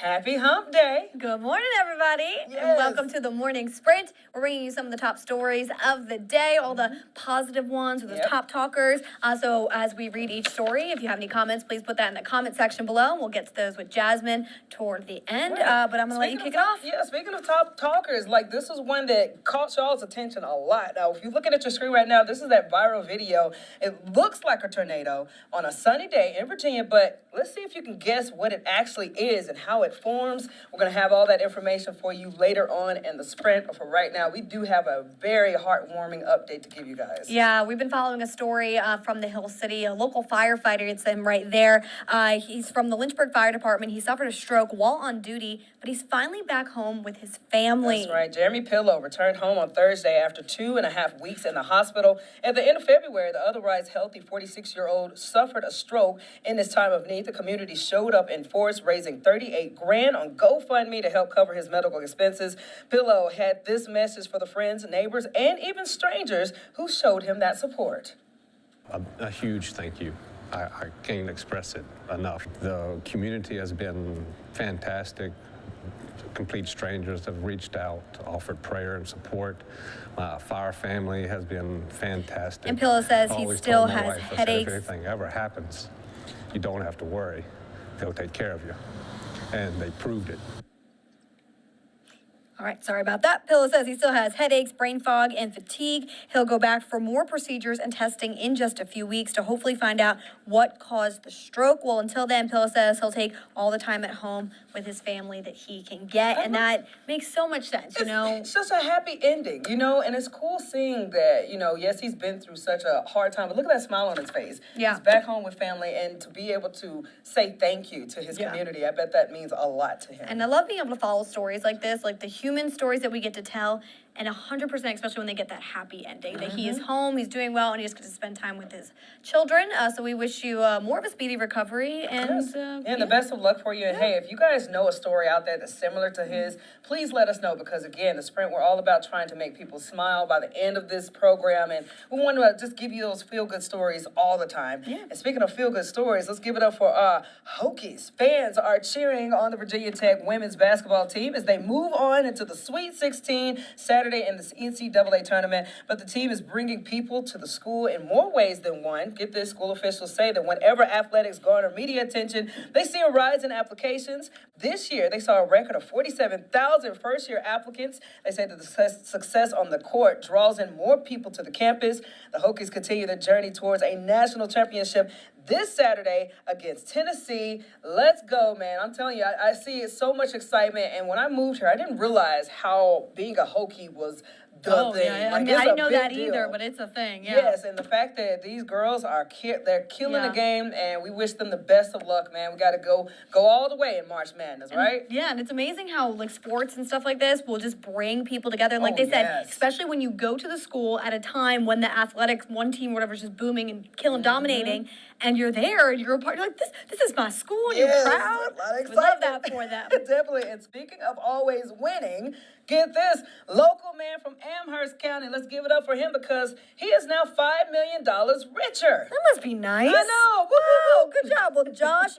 Happy Hump Day. Good morning, everybody. Yes. And welcome to the Morning Sprint. We're bringing you some of the top stories of the day, all the positive ones, or the top talkers. So as we read each story, if you have any comments, please put that in the comment section below. We'll get to those with Jasmine toward the end. Right. But I'm going to let you kick it off. Yeah, speaking of top talkers, like this is one that caught y'all's attention a lot. Now, if you're looking at your screen right now, this is that viral video. It looks like a tornado on a sunny day in Virginia, but let's see if you can guess what it actually is and how it forms. We're going to have all that information for you later on in the sprint. But for right now, we do have a very heartwarming update to give you guys. Yeah, we've been following a story from the Hill City, a local firefighter. It's him right there. He's from the Lynchburg Fire Department. He suffered a stroke while on duty, but he's finally back home with his family. That's right. Jeremy Pillow returned home on Thursday after 2.5 weeks in the hospital. At the end of February, the otherwise healthy 46-year-old suffered a stroke. In this time of need, the community showed up in force, raising $38,000 on GoFundMe to help cover his medical expenses. Pillow had this message for the friends, neighbors, and even strangers who showed him that support. A huge thank you. I can't express it enough. The community has been fantastic. Complete strangers have reached out, offered prayer and support. My fire family has been fantastic. And Pillow says he Always still told my has wife, I said, headaches. if anything ever happens, you don't have to worry. They'll take care of you. And they proved it. All right, sorry about that. Pillow says he still has headaches, brain fog, and fatigue. He'll go back for more procedures and testing in just a few weeks to hopefully find out what caused the stroke. Well, until then, Pillow says he'll take all the time at home with his family that he can get, and that makes so much sense, you know? It's such a happy ending, you know, and it's cool seeing that, you know, yes, he's been through such a hard time, but look at that smile on his face. Yeah. He's back home with family, and to be able to say thank you to his community, I bet that means a lot to him. And I love being able to follow stories like this, like the human stories that we get to tell, and 100%, especially when they get that happy ending, that he is home, he's doing well, and he just gets to spend time with his children. So we wish you more of a speedy recovery. And the best of luck for you. And hey, if you guys know a story out there that's similar to his, please let us know, because again, the Sprint, we're all about trying to make people smile by the end of this program, and we want to just give you those feel-good stories all the time. Yeah. And speaking of feel-good stories, let's give it up for Hokies. Fans are cheering on the Virginia Tech women's basketball team as they move on into the Sweet 16 Saturday in the NCAA tournament, but the team is bringing people to the school in more ways than one. Get this, school officials say that whenever athletics garner media attention, they see a rise in applications. This year, they saw a record of 47,000 first-year applicants. They say that the success on the court draws in more people to the campus. The Hokies continue their journey towards a national championship this Saturday against Tennessee. Let's go, man. I'm telling you, I see so much excitement. And when I moved here, I didn't realize how being a Hokie was the thing. Yeah. Like, I mean, I didn't know that deal. either, but it's a thing. Yeah. Yes, and the fact that these girls are they're killing the game, and we wish them the best of luck, man. We got to go all the way in March Madness, right? Yeah, and it's amazing how like sports and stuff like this will just bring people together. And like they said, especially when you go to the school at a time when the athletics, one team, whatever, is just booming and killing, dominating, and you're there, and you're a part. You're like, this is my school, and you're proud. A lot of excitement. We love that for them. Definitely. And speaking of always winning, get this, local man from Amherst County. Let's give it up for him because he is now $5 million richer. That must be nice. I know. Wow, good job. Well, Josh,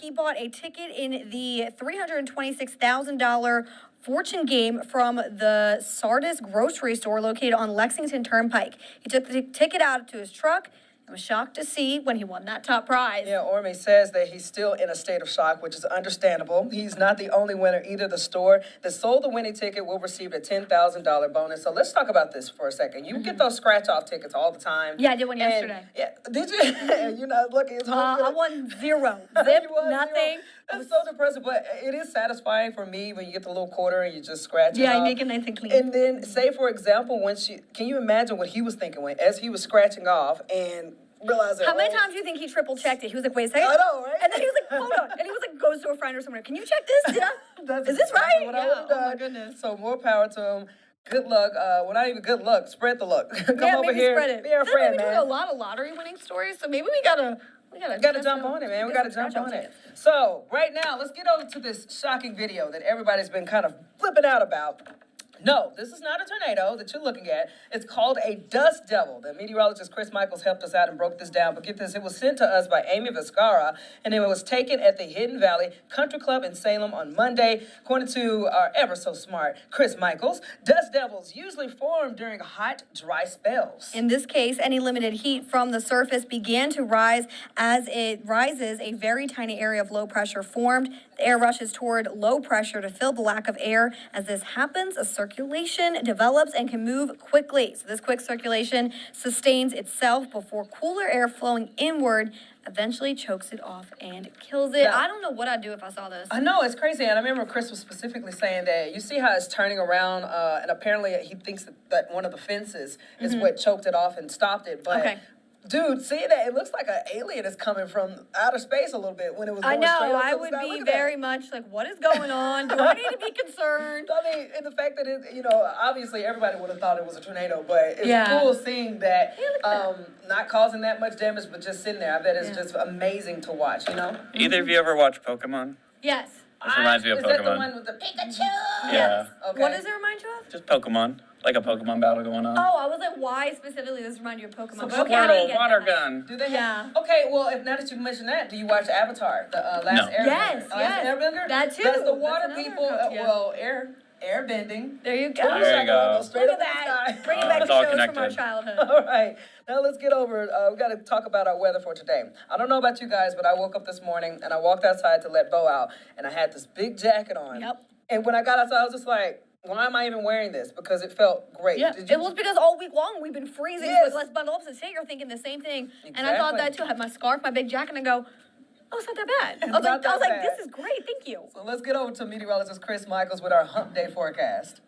he bought a ticket in the $326,000 fortune game from the Sardis grocery store located on Lexington Turnpike. He took the ticket out to his truck. I was shocked to see when he won that top prize. Yeah, Orme says that he's still in a state of shock, which is understandable. He's not the only winner either. The store that sold the winning ticket will receive a $10,000 bonus. So let's talk about this for a second. You get those scratch-off tickets all the time. Yeah, I did one yesterday. Yeah, did you? You're not lucky. It's home. I won zero. Zip, nothing. Zero. That's so depressing, but it is satisfying for me when you get the little quarter and you just scratch it Yeah, off. you make it nice and clean. And then, say for example, can you imagine what he was thinking as he was scratching off and realizing? How many times do you think he triple checked it? He was like, wait a second. I know, right? And then he was like, hold on. And he was like, goes to a friend or somewhere. Can you check this? Is this right? What I would've done. Oh my goodness. So more power to him. Good luck. Well, not even good luck. Spread the luck. Come over maybe here. Spread it. Be our friend, man. man. We do a lot of lottery winning stories, so maybe we gotta jump on it, man. We gotta jump on it. So right now, let's get over to this shocking video that everybody's been kind of flipping out about. No, this is not a tornado that you're looking at. It's called a dust devil. The meteorologist Chris Michaels helped us out and broke this down. But get this, it was sent to us by Amy Viscara, and it was taken at the Hidden Valley Country Club in Salem on Monday. According to our ever so smart Chris Michaels, dust devils usually form during hot, dry spells. In this case, any limited heat from the surface began to rise. As it rises, a very tiny area of low pressure formed. The air rushes toward low pressure to fill the lack of air. As this happens, a circulation develops and can move quickly. So this quick circulation sustains itself before cooler air flowing inward eventually chokes it off and kills it. Yeah. I don't know what I'd do if I saw this. I know, it's crazy. And I remember Chris was specifically saying that you see how it's turning around, and apparently he thinks that one of the fences is what choked it off and stopped it. But Okay. dude, seeing that, it looks like an alien is coming from outer space a little bit when it was I going straight know. up I to the would sky. be Look at very that. much like, what is going on? Do I need to be concerned? I mean, and the fact that it, obviously everybody would have thought it was a tornado, but it's Yeah. cool seeing that, Yeah, look at not causing that much damage, but just sitting there. I bet it's Yeah. just amazing to watch, Either of you ever watch Pokemon? Yes. This reminds me of Is that the Pokemon. one with the Pikachu? Yeah. Okay. What does it remind you of? Just Pokemon. Like a Pokemon battle going on. Oh, I was like, why specifically does this remind you of Pokemon? So But okay, I Squirtle, get water that. gun. Do they Yeah. have? Okay, well, if now that you mentioned that, do you watch Avatar, the last No. Airbender? Yes, Last yes. Airbender? That too. That's the That's water another people. cook, yeah. Well, air bending. There you go. There you go. Go straight Look up at in the that. sky. Bring it Oh, back it's to all shows from our connected. childhood. All right, now let's get over. We got to talk about our weather for today. I don't know about you guys, but I woke up this morning and I walked outside to let Bo out, and I had this big jacket on. Yep. And when I got outside, I was just like, why am I even wearing this? Because it felt great. Yeah, Did you- it was because all week long we've been freezing. Yes. So let's bundle up. So today you're thinking the same thing. And I thought that Exactly. too. I had my scarf, my big jacket, and I go, oh, it's not that bad. It's I was not like, that bad. this is great. Thank you. So let's get over to meteorologist Chris Michaels with our hump day forecast.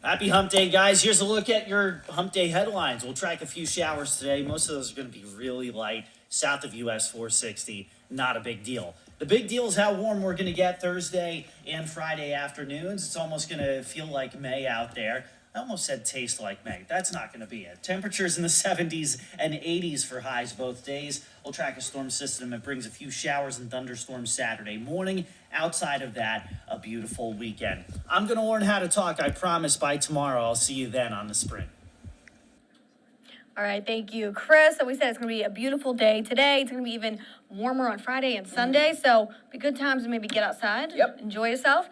Happy Hump Day, guys. Here's a look at your Hump Day headlines. We'll track a few showers today. Most of those are going to be really light south of US 460. Not a big deal. The big deal is how warm we're going to get Thursday and Friday afternoons. It's almost going to feel like May out there. I almost said taste like May. That's not going to be it. Temperatures in the 70s and 80s for highs both days. We'll track a storm system that brings a few showers and thunderstorms Saturday morning. Outside of that, a beautiful weekend. I'm going to learn how to talk. I promise by tomorrow I'll see you then on the sprint. All right, thank you, Chris. So we said it's going to be a beautiful day today. It's going to be even warmer on Friday and Sunday, so be good times to maybe get outside, Yep. enjoy yourself.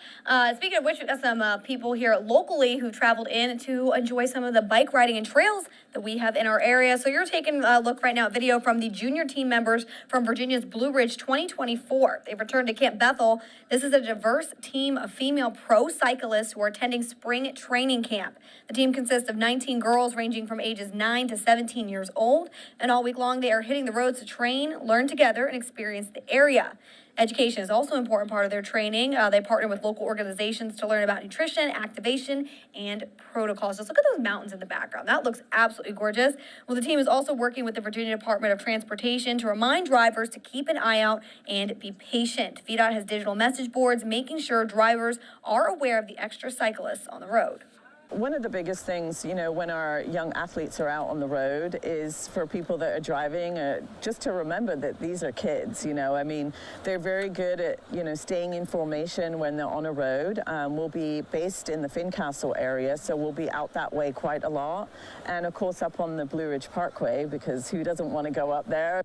Speaking of which, we've got some people here locally who traveled in to enjoy some of the bike riding and trails that we have in our area. So you're taking a look right now at video from the junior team members from Virginia's Blue Ridge 2024. They've returned to Camp Bethel. This is a diverse team of female pro cyclists who are attending spring training camp. The team consists of 19 girls ranging from ages 9 to 17 years old, and all week long they are hitting the roads to train, learn together, and experience the area. Education is also an important part of their training. They partner with local organizations to learn about nutrition, activation, and protocols. Just look at those mountains in the background. That looks absolutely gorgeous. Well, the team is also working with the Virginia Department of Transportation to remind drivers to keep an eye out and be patient. VDOT has digital message boards making sure drivers are aware of the extra cyclists on the road. One of the biggest things, when our young athletes are out on the road is for people that are driving, just to remember that these are kids, I mean, they're very good at, staying in formation when they're on a road. We'll be based in the Fincastle area, so we'll be out that way quite a lot. And of course up on the Blue Ridge Parkway, because who doesn't want to go up there?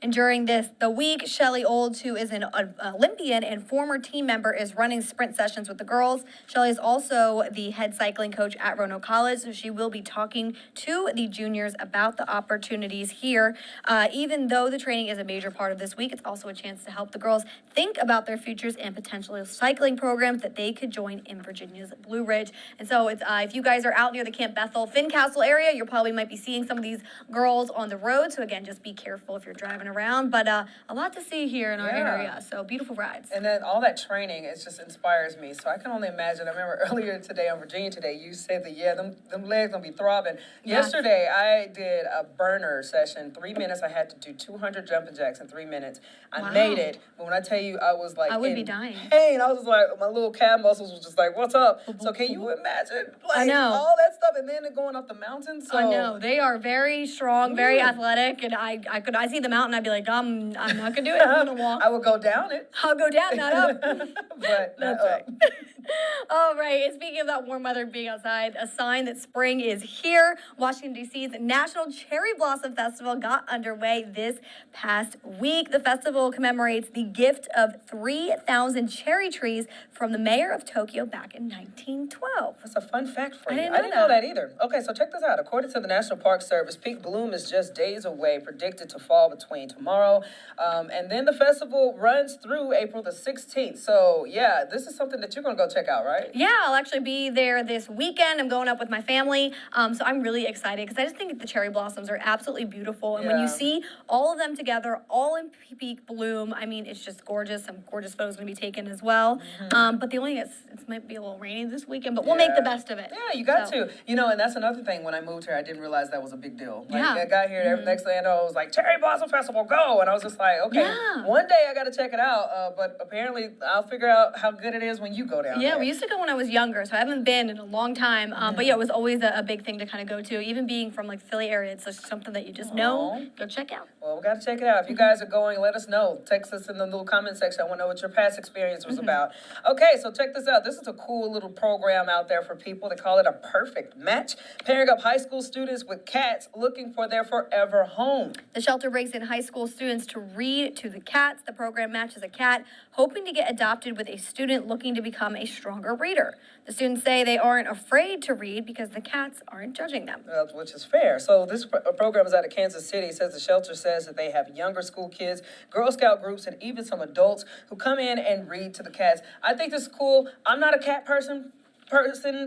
And during the week, Shelly Olds, who is an Olympian and former team member, is running sprint sessions with the girls. Shelly is also the head cycling coach at Roanoke College, so she will be talking to the juniors about the opportunities here. Even though the training is a major part of this week, it's also a chance to help the girls think about their futures and potential cycling programs that they could join in Virginia's Blue Ridge. And so it's, if you guys are out near the Camp Bethel, Fincastle area, you probably might be seeing some of these girls on the road. So again, just be careful if you're driving around, but a lot to see here in our area, so beautiful rides. And then all that training, it just inspires me. So I can only imagine. I remember earlier today on Virginia Today, you said that, them legs gonna be throbbing. Yes. Yesterday, I did a burner session, 3 minutes. I had to do 200 jumping jacks in 3 minutes. I Wow. made it, but when I tell you, I was like, I would in be dying. pain. I was just like, my little calf muscles was just like, what's up? So can you imagine, I know. all that stuff, and then going up the mountain? So I know they are very strong, very athletic, and I see the mountain, I'd be like, I'm not gonna do it. I'm gonna walk. I would go down it, I'll go down, not up. but That's not right. up. All right, and speaking of that warm weather being outside, a sign that spring is here. Washington, D.C.'s National Cherry Blossom Festival got underway this past week. The festival commemorates the gift of 3,000 cherry trees from the mayor of Tokyo back in 1912. That's a fun fact for you. I didn't I know didn't know that. that either. Okay, so check this out. According to the National Park Service, peak bloom is just days away, predicted to fall between tomorrow. And then the festival runs through April the 16th. So, yeah, this is something that you're going to go check out, right? Yeah, I'll actually be there this weekend. I'm going up with my family. So I'm really excited because I just think the cherry blossoms are absolutely beautiful. And when you Yeah. see all of them together, all in peak bloom, I mean, it's just gorgeous. Some gorgeous photos going to be taken as well. But the only thing is, it might be a little rainy this weekend, but we'll make the Yeah. best of it. Yeah, you got So- to. You know, and that's another thing. When I moved here, I didn't realize that was a big deal. Like, Yeah. I got here, every next thing I know, it was like, Cherry Blossom Festival, go! And I was just like, okay, Yeah. one day I got to check it out. But apparently, I'll figure out how good it is when you go down Yeah, there. we used to go when I was younger, so I haven't been in a long time. But yeah, it was always a big thing to kind of go to. Even being from like Philly area, it's just something that you just know. Go check out. Well, we got to check it out. If you guys are going, let us know. Text us in the little comment section. I want to know what your past experience was about. Okay, so check this out. This is a cool little program out there for people. They call it a perfect match, pairing up high school students with cats looking for their forever home. The shelter brings in high school students to read to the cats. The program matches a cat hoping to get adopted with a student looking to become a stronger reader. The students say they aren't afraid to read because the cats aren't judging them. Which is fair. So this program is out of Kansas City. It says the shelter says that they have younger school kids, Girl Scout groups, and even some adults who come in and read to the cats. I think this is cool. I'm not a cat person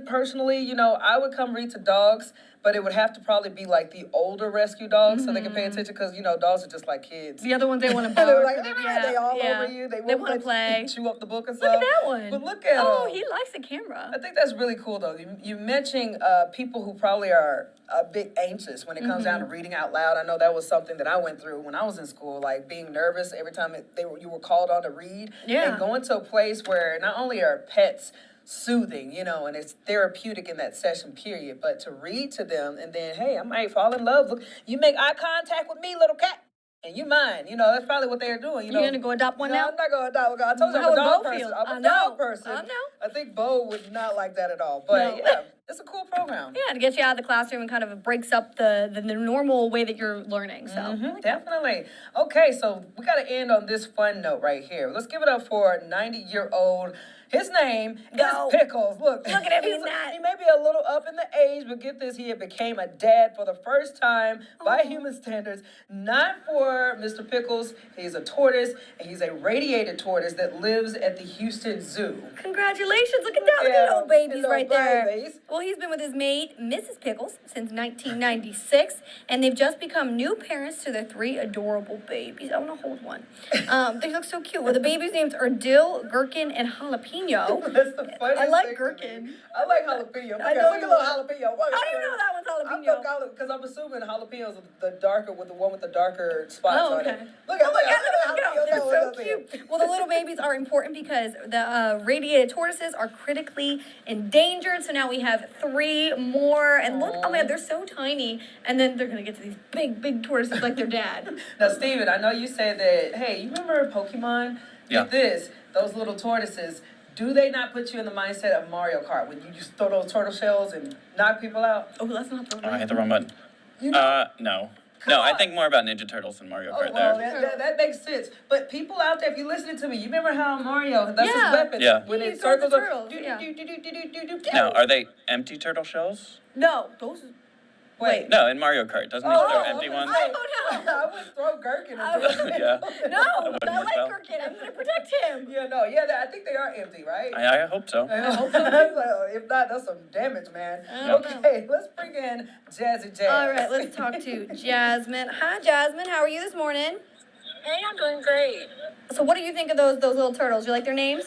personally. You know, I would come read to dogs, but it would have to probably be like the older rescue dogs so they can pay attention because, you know, dogs are just like kids. The other ones they want to They're bark. like, they all over you. They want won't to let play. you chew up the book and Look stuff. at that one. But look at Oh, him. he likes the camera. I think that's really cool, though. You mentioned people who probably are a bit anxious when it comes down to reading out loud. I know that was something that I went through when I was in school, like being nervous every time you were called on to read. Yeah. And going to a place where not only are pets soothing, you know, and it's therapeutic in that session period, but to read to them and then, hey, I might fall in love. Look, you make eye contact with me, little cat. And you mine, you know, that's probably what they're doing. You know, You're gonna go adopt one no, now? I'm not gonna adopt one. I told you How I'm a would dog Bo person. feel? I'm I a know. dog person. I know. I think Bo would not like that at all. But No. yeah, it's a cool program. Yeah, to get you out of the classroom and kind of breaks up the normal way that you're learning. So Definitely. Okay, so we got to end on this fun note right here. Let's give it up for 90-year-old. His name Go. is Pickles. Look Look at him, he's he's not. He may be a little up in the age, but get this, he became a dad for the first time by human standards. Not for Mr. Pickles. He's a tortoise, and he's a radiated tortoise that lives at the Houston Zoo. Congratulations. Look at that. Look Yeah, at little babies little right there. babies. Well, he's been with his mate, Mrs. Pickles, since 1996, and they've just become new parents to their 3 adorable babies. I want to hold one. They look so cute. Well, the babies' names are Dill, Gherkin, and Jalapeno. That's the funniest I like thing to gherkin. me. I like jalapeno. Look I at know look you at little like- jalapeno. How do you know that one's jalapeno? Because I'm assuming jalapenos are the darker with the one with the darker spots Oh, on okay. it. Look at They're jalapeno. so cute. Well, the little babies are important because the radiated tortoises are critically endangered. So now we have 3 more. And look, oh man, they're so tiny. And then they're going to get to these big, big tortoises like their dad. Now, Steven, I know you said that, hey, you remember Pokemon? Yeah. Get this, those little tortoises, do they not put you in the mindset of Mario Kart when you just throw those turtle shells and knock people out? Oh, that's not the Oh, I hit the wrong button. No. No, I think more about Ninja Turtles than Mario Kart well, there. that makes sense. But people out there, if you're listening to me, you remember how Mario, that's his Yeah. weapon. Yeah. When He it throws the circles turtles, yeah. Now, are they empty turtle shells? No, those. Wait. No, in Mario Kart, doesn't he throw empty ones? Oh, no. I would throw Gherkin I into would- it. Yeah. No, wouldn't I like tell. Gherkin. I'm going to protect him. I think they are empty, right? I hope so. If not, that's some damage, man. Okay, let's bring in Jazzy Jazz. All right, let's talk to Jasmine. Hi, Jasmine. How are you this morning? Hey, I'm doing great. So, what do you think of those little turtles? You like their names?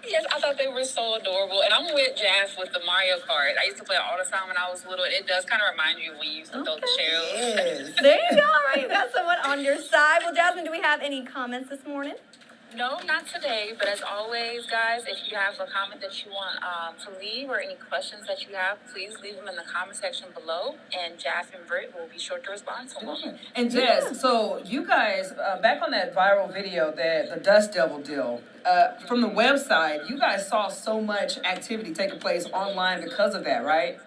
Yes, I thought they were so adorable. And I'm with Jazz with the Mario Kart. I used to play it all the time when I was little. It does kind of remind you of when you used to throw the shells. Yes. There you go. All right, you got someone on your side. Well, Jasmine, do we have any comments this morning? No, not today, but as always, guys, if you have a comment that you want to leave or any questions that you have, please leave them in the comment section below, and Jaff and Britt will be sure to respond to them. And Jess, so you guys, back on that viral video, that the Dust Devil deal, from the website, you guys saw so much activity taking place online because of that, right?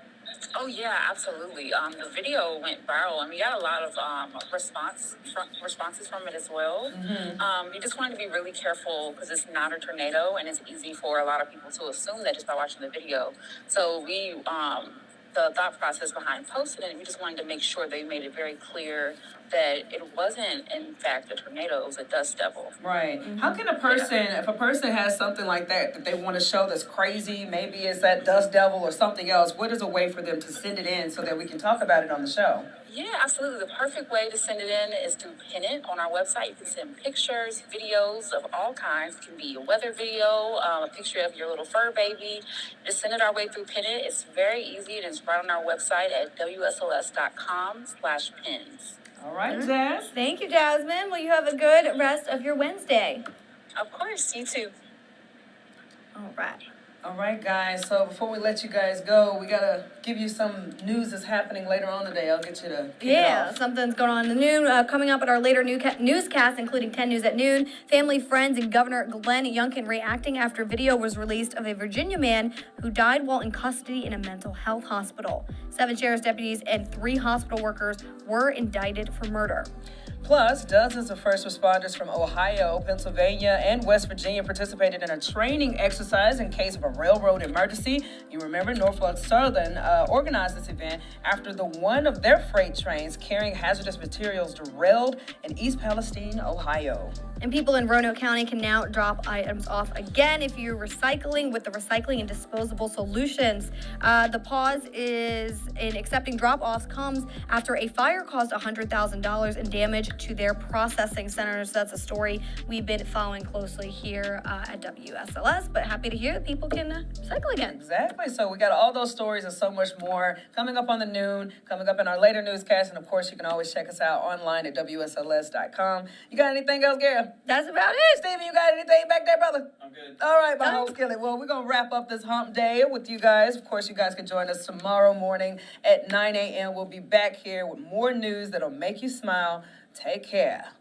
Oh yeah, absolutely. The video went viral, and we got a lot of responses from it as well. We just wanted to be really careful because it's not a tornado, and it's easy for a lot of people to assume that just by watching the video. So we, the thought process behind posting it, we just wanted to make sure they made it very clear that it wasn't, in fact, a tornado; it was a dust devil. Right. How can a person, if a person has something like that they want to show that's crazy, maybe it's that dust devil or something else, what is a way for them to send it in so that we can talk about it on the show? Yeah, absolutely. The perfect way to send it in is to pin it on our website. You can send pictures, videos of all kinds. It can be a weather video, a picture of your little fur baby. Just send it our way through Pin It. It's very easy. It is right on our website at wsls.com/pins. All right, Jazz. Thank you, Jasmine. Well, you have a good rest of your Wednesday. Of course, you too. All right. All right, guys. So before we let you guys go, we gotta give you some news that's happening later on today. I'll get you to kick it off. Something's going on in the noon. Coming up at our later newscast, including 10 News at noon, family, friends, and Governor Glenn Youngkin reacting after video was released of a Virginia man who died while in custody in a mental health hospital. 7 sheriff's deputies and 3 hospital workers were indicted for murder. Plus, dozens of first responders from Ohio, Pennsylvania, and West Virginia participated in a training exercise in case of a railroad emergency. You remember Norfolk Southern organized this event after one of their freight trains carrying hazardous materials derailed in East Palestine, Ohio. And people in Roanoke County can now drop items off again if you're recycling with the Recycling and Disposable Solutions. The pause is in accepting drop-offs comes after a fire caused $100,000 in damage to their processing centers. That's a story we've been following closely here at WSLS, but happy to hear that people can recycle again. Exactly. So we got all those stories and so much more coming up on the noon, coming up in our later newscast, and of course you can always check us out online at WSLS.com. You got anything else, Gary? That's about it. Steven, you got anything back there, brother? I'm good. All right, my host, Kelly. Well, we're going to wrap up this hump day with you guys. Of course, you guys can join us tomorrow morning at 9 a.m. We'll be back here with more news that'll make you smile. Take care.